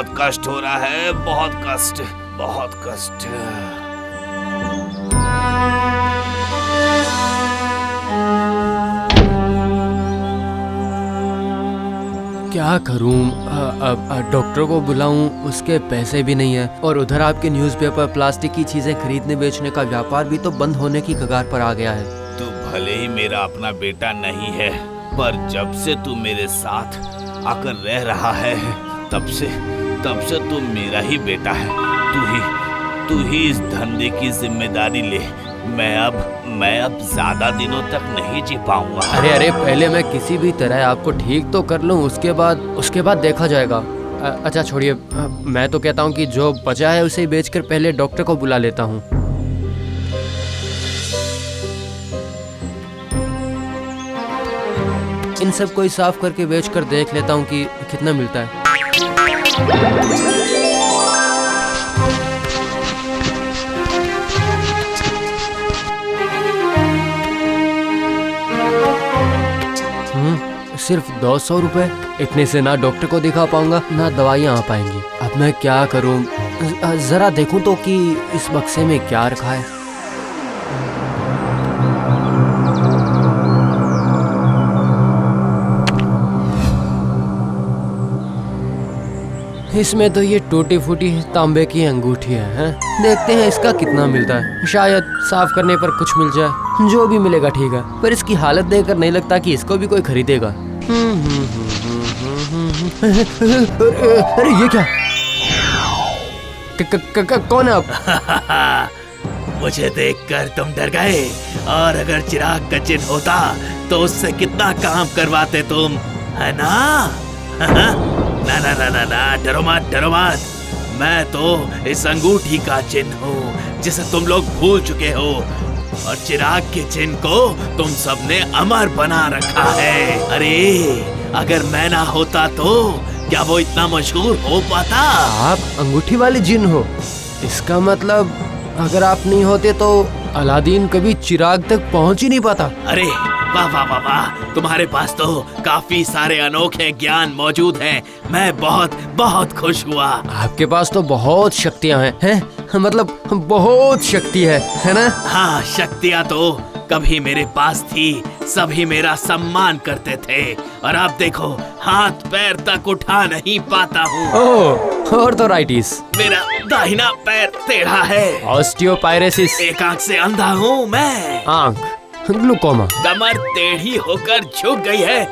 बहुत कष्ट हो रहा है, बहुत कष्ट, बहुत कष्ट। क्या करूं? डॉक्टर को बुलाऊं, उसके पैसे भी नहीं है, और उधर आपके न्यूज़पेपर, प्लास्टिक की चीजें खरीदने बेचने का व्यापार भी तो बंद होने की कगार पर आ गया है। तू भले ही मेरा अपना बेटा नहीं है, पर जब से तू मेरे साथ आकर रह रहा है तब से तू मेरा ही बेटा है। तू ही इस धंधे की जिम्मेदारी ले। मैं अब ज्यादा दिनों तक नहीं जी पाऊंगा। अरे पहले मैं किसी भी तरह आपको ठीक तो कर लूं, उसके बाद देखा जाएगा। अच्छा छोड़िए, मैं तो कहता हूं कि जो बचा है उसे बेचकर पहले डॉक्टर को बुला लेता हूं। इन सब को ही साफ करके बेचकर देख लेता हूं कि कितना मिलता है। सिर्फ 200 रुपए? इतने से ना डॉक्टर को दिखा पाऊंगा ना दवाइयाँ आ पाएंगी। अब मैं क्या करूं? जरा देखूं तो कि इस बक्से में क्या रखा है। इसमें तो ये टूटी फूटी तांबे की अंगूठी है। देखते हैं इसका कितना मिलता है। शायद साफ करने पर कुछ मिल जाए। जो भी मिलेगा ठीक है, पर इसकी हालत देखकर नहीं लगता कि इसको भी कोई खरीदेगा। अरे ये क्या? कौन है आप? मुझे देखकर तुम डर गए, और अगर चिराग का चिन्ह होता तो उससे कितना काम करवाते तुम, है ना? ना, डरो मत। मैं तो इस अंगूठी का चिन्ह हूँ जिसे तुम लोग भूल चुके हो, और चिराग के चिन्ह को तुम सबने अमर बना रखा है। अरे अगर मैं ना होता तो क्या वो इतना मशहूर हो पाता? आप अंगूठी वाले जिन हो? इसका मतलब अगर आप नहीं होते तो अलादीन कभी चिराग तक पहुंच ही नहीं पाता। अरे वाह, तुम्हारे पास तो काफी सारे अनोखे ज्ञान मौजूद हैं। मैं बहुत खुश हुआ। आपके पास तो बहुत शक्तियाँ हैं? मतलब बहुत शक्ति है ना? हाँ, शक्तियाँ तो कभी मेरे पास थी, सभी मेरा सम्मान करते थे, और अब देखो हाथ पैर तक उठा नहीं पाता हूँ। ओह, ऑर्थोराइटिस। मेरा दाहिना पैर टेढ़ा है। ऑस्टियोपाइरेसिस। एक आंख से अंधा हूँ मैं। आंख ग्लूकोमा। कमर टेढ़ी होकर झुक गई है,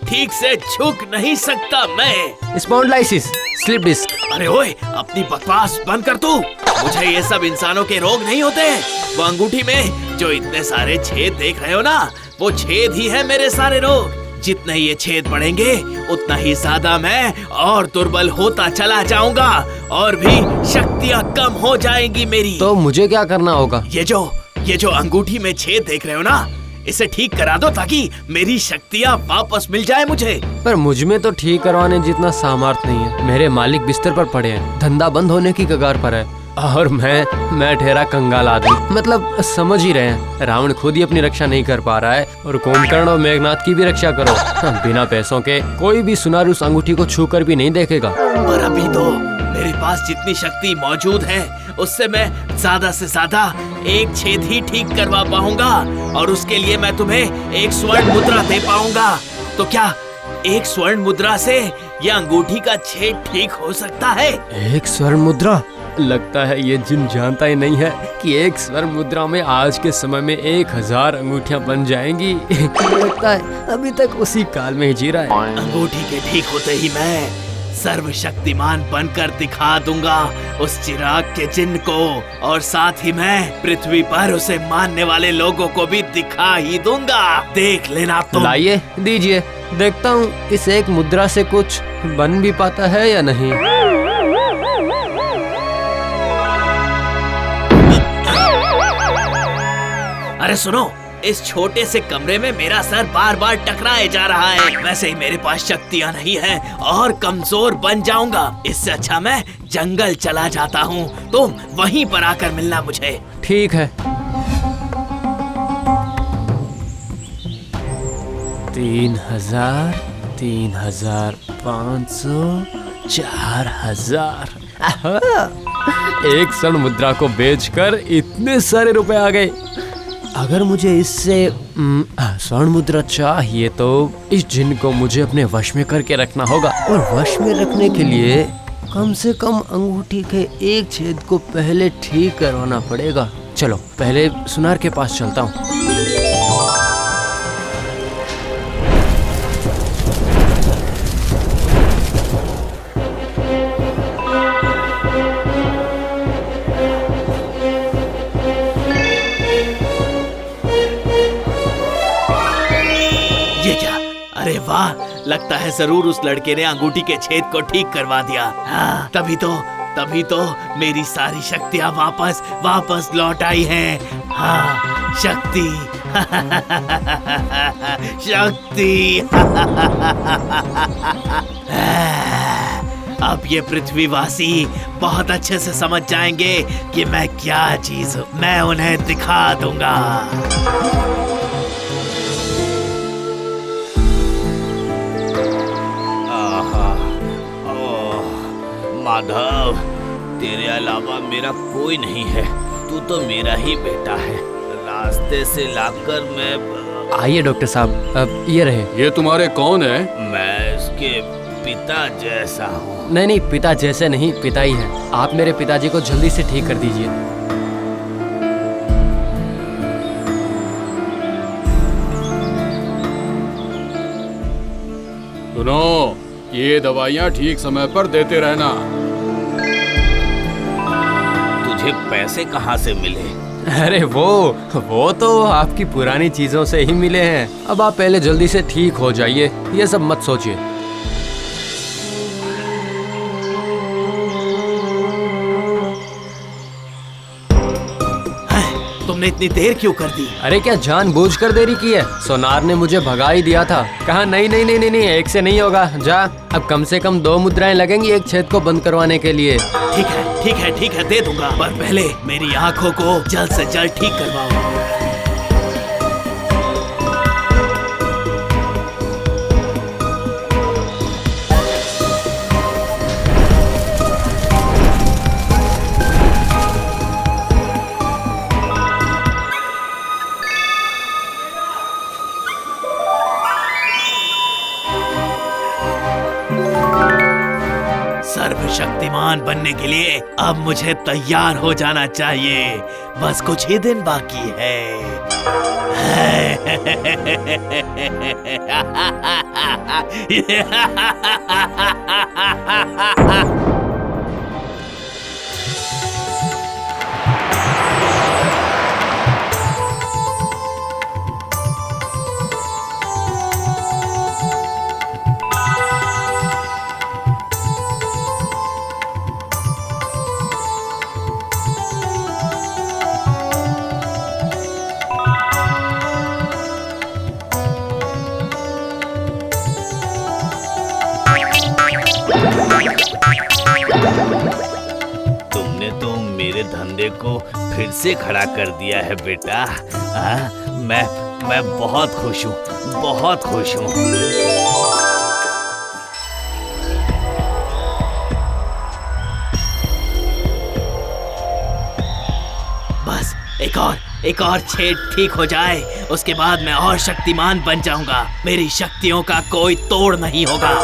ठीक से झुक नहीं सकता मैं। Spondylosis, slip disc. अरे ओए, अपनी बकवास बंद कर तू। मुझे ये सब इंसानों के रोग नहीं होते। वो अंगूठी में जो इतने सारे छेद देख रहे हो ना, वो छेद ही है मेरे सारे रोग। जितने ये छेद बढ़ेंगे उतना ही ज्यादा मैं और दुर्बल होता चला जाऊंगा, और भी शक्तियाँ कम हो जाएंगी मेरी। तो मुझे क्या करना होगा? ये जो अंगूठी में छेद देख रहे हो ना, इसे ठीक करा दो ताकि मेरी शक्तियाँ वापस मिल जाए मुझे। पर मुझ में तो ठीक करवाने जितना सामर्थ्य नहीं है। मेरे मालिक बिस्तर पर पड़े हैं, धंधा बंद होने की कगार पर है, और मैं ठहरा कंगाल आदमी। मतलब समझ ही रहे हैं, रावण खुद ही अपनी रक्षा नहीं कर पा रहा है, और कुंभकर्ण और मेघनाथ की भी रक्षा करो। बिना पैसों के कोई भी सुनार उस अंगूठी को छू कर भी नहीं देखेगा। पर अभी तो मेरे पास जितनी शक्ति मौजूद है उससे मैं ज्यादा से ज्यादा एक छेद ही ठीक करवा पाऊंगा, और उसके लिए मैं तुम्हें एक स्वर्ण मुद्रा दे पाऊंगा। तो क्या एक स्वर्ण मुद्रा से यह अंगूठी का छेद ठीक हो सकता है? एक स्वर्ण मुद्रा? लगता है ये जिन जानता ही नहीं है कि एक स्वर्ण मुद्रा में आज के समय में 1000 अंगूठियां बन जाएंगी। लगता है अभी तक उसी काल में ही जी रहा है। अंगूठी के ठीक होते ही मैं सर्वशक्तिमान बनकर दिखा दूंगा उस चिराग के चिन्ह को, और साथ ही मैं पृथ्वी पर उसे मानने वाले लोगों को भी दिखा ही दूंगा। देख लेना तुम। लाइए, दीजिए, देखता हूँ इस एक मुद्रा से कुछ बन भी पाता है या नहीं। अरे सुनो, इस छोटे से कमरे में मेरा सर बार बार टकराए जा रहा है। वैसे ही मेरे पास शक्तियाँ नहीं हैं और कमजोर बन जाऊंगा। इससे अच्छा मैं जंगल चला जाता हूँ। तुम वहीं पर आकर मिलना मुझे। ठीक है। 3000, 3500, 4,000। एक स्वर्ण मुद्रा को बेचकर इतने सारे रुपए आ गए। अगर मुझे इससे स्वर्ण मुद्रा चाहिए तो इस जिन को मुझे अपने वश में करके रखना होगा, और वश में रखने के लिए कम से कम अंगूठी के एक छेद को पहले ठीक करवाना पड़ेगा। चलो पहले सुनार के पास चलता हूँ। अरे वाह, लगता है जरूर उस लड़के ने अंगूठी के छेद को ठीक करवा दिया। हाँ, तभी तो मेरी सारी शक्तियाँ वापस लौट आई हैं। हाँ, शक्ति शक्ति। अब ये पृथ्वीवासी बहुत अच्छे से समझ जाएंगे कि मैं क्या चीज हूँ। मैं उन्हें दिखा दूंगा। माधव, तेरे अलावा मेरा कोई नहीं है। तू तो मेरा ही बेटा है। रास्ते से लाकर मैं। आइए डॉक्टर साहब, अब ये रहे। ये तुम्हारे कौन है? मैं इसके पिता जैसा हूँ। नहीं, पिता जैसे नहीं, पिता ही है। आप मेरे पिताजी को जल्दी से ठीक कर दीजिए। सुनो, ये दवाइयाँ ठीक समय पर देते रहना। तुझे पैसे कहाँ से मिले? अरे वो तो आपकी पुरानी चीजों से ही मिले हैं। अब आप पहले जल्दी से ठीक हो जाइए, ये सब मत सोचिए। तुमने इतनी देर क्यों कर दी? अरे क्या जानबूझकर देरी की है? सोनार ने मुझे भगा ही दिया था। कहा नहीं, एक से नहीं होगा। जा, अब कम से कम 2 मुद्राएं लगेंगी एक छेद को बंद करवाने के लिए। ठीक है, दे दूंगा, पर पहले मेरी आंखों को जल्द से जल्द ठीक करवाओ। सर्वशक्तिमान बनने के लिए अब मुझे तैयार हो जाना चाहिए। बस कुछ ही दिन बाकी है। तुमने तो मेरे धंधे को फिर से खड़ा कर दिया है बेटा। मैं बहुत खुश हूँ, बहुत खुश हूँ। बस एक और छेद ठीक हो जाए, उसके बाद मैं और शक्तिमान बन जाऊंगा। मेरी शक्तियों का कोई तोड़ नहीं होगा।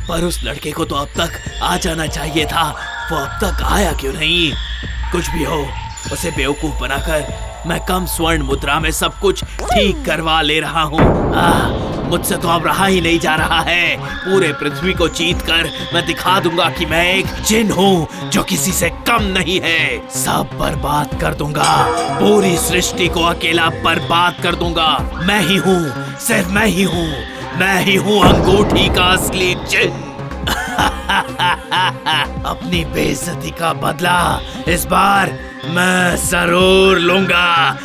पर उस लड़के को तो अब तक आ जाना चाहिए था। वो अब तक आया क्यों नहीं? कुछ भी हो, उसे बेवकूफ बनाकर मैं कम स्वर्ण मुद्रा में सब कुछ ठीक करवा ले रहा हूँ। मुझसे तो अब रहा ही नहीं जा रहा है। पूरे पृथ्वी को जीत कर मैं दिखा दूंगा कि मैं एक जिन हूँ जो किसी से कम नहीं है। सब बर्बाद कर दूंगा, पूरी सृष्टि को अकेला बर्बाद कर दूंगा। मैं ही हूँ, सिर्फ मैं ही हूँ। मैं ही हूँ अंगूठी का असली जिन। अपनी बेइज्जती का बदला इस बार मैं जरूर लूंगा।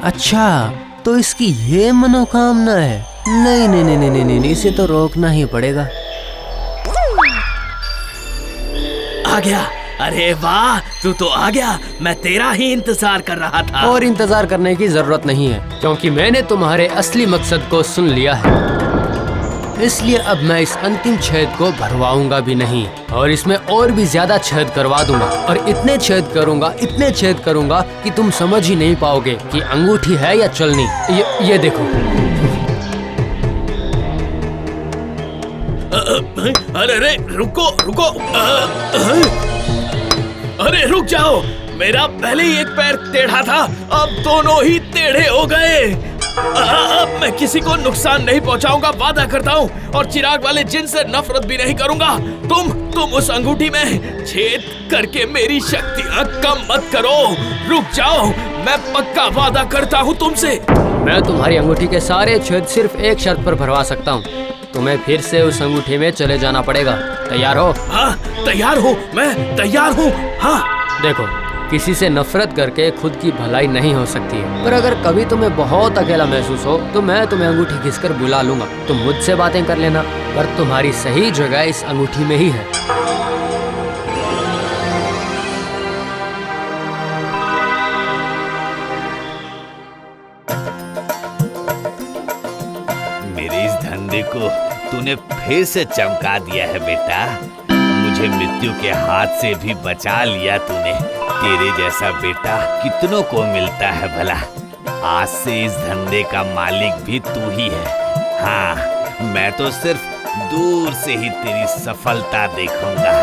अच्छा, तो इसकी ये मनोकामना है। नहीं, इसे तो रोकना ही पड़ेगा। आ गया। अरे वाह, तू तो आ गया। मैं तेरा ही इंतजार कर रहा था। और इंतजार करने की जरूरत नहीं है, क्योंकि मैंने तुम्हारे असली मकसद को सुन लिया है। इसलिए अब मैं इस अंतिम छेद को भरवाऊंगा भी नहीं और इसमें और भी ज्यादा छेद करवा दूंगा और इतने छेद करूंगा कि तुम समझ ही नहीं पाओगे कि अंगूठी है या चलनी। ये देखो। अरे रुको रुको। अरे रुक जाओ, मेरा पहले ही एक पैर टेढ़ा था, अब दोनों ही टेढ़े हो गए। अब मैं किसी को नुकसान नहीं पहुंचाऊंगा, वादा करता हूँ, और चिराग वाले जिन से नफरत भी नहीं करूंगा। तुम उस अंगूठी में छेद करके मेरी शक्तियाँ कम मत करो। रुक जाओ, मैं पक्का वादा करता हूँ तुमसे। मैं तुम्हारी अंगूठी के सारे छेद सिर्फ एक शर्त पर भरवा सकता हूँ। तुम्हें फिर से उस अंगूठी में चले जाना पड़ेगा। तैयार हो? हाँ तैयार हूँ, मैं तैयार हूँ। हाँ देखो, किसी से नफरत करके खुद की भलाई नहीं हो सकती है, पर अगर कभी तुम्हें बहुत अकेला महसूस हो तो मैं तुम्हें अंगूठी घिसकर बुला लूंगा। तुम मुझसे बातें कर लेना, पर तुम्हारी सही जगह इस अंगूठी में ही है। मेरे इस धंधे को तूने फिर से चमका दिया है बेटा। मुझे मृत्यु के हाथ से भी बचा लिया तूने। तेरे जैसा बेटा कितनों को मिलता है भला। आज से इस धंधे का मालिक भी तू ही है। हाँ, मैं तो सिर्फ दूर से ही तेरी सफलता देखूंगा।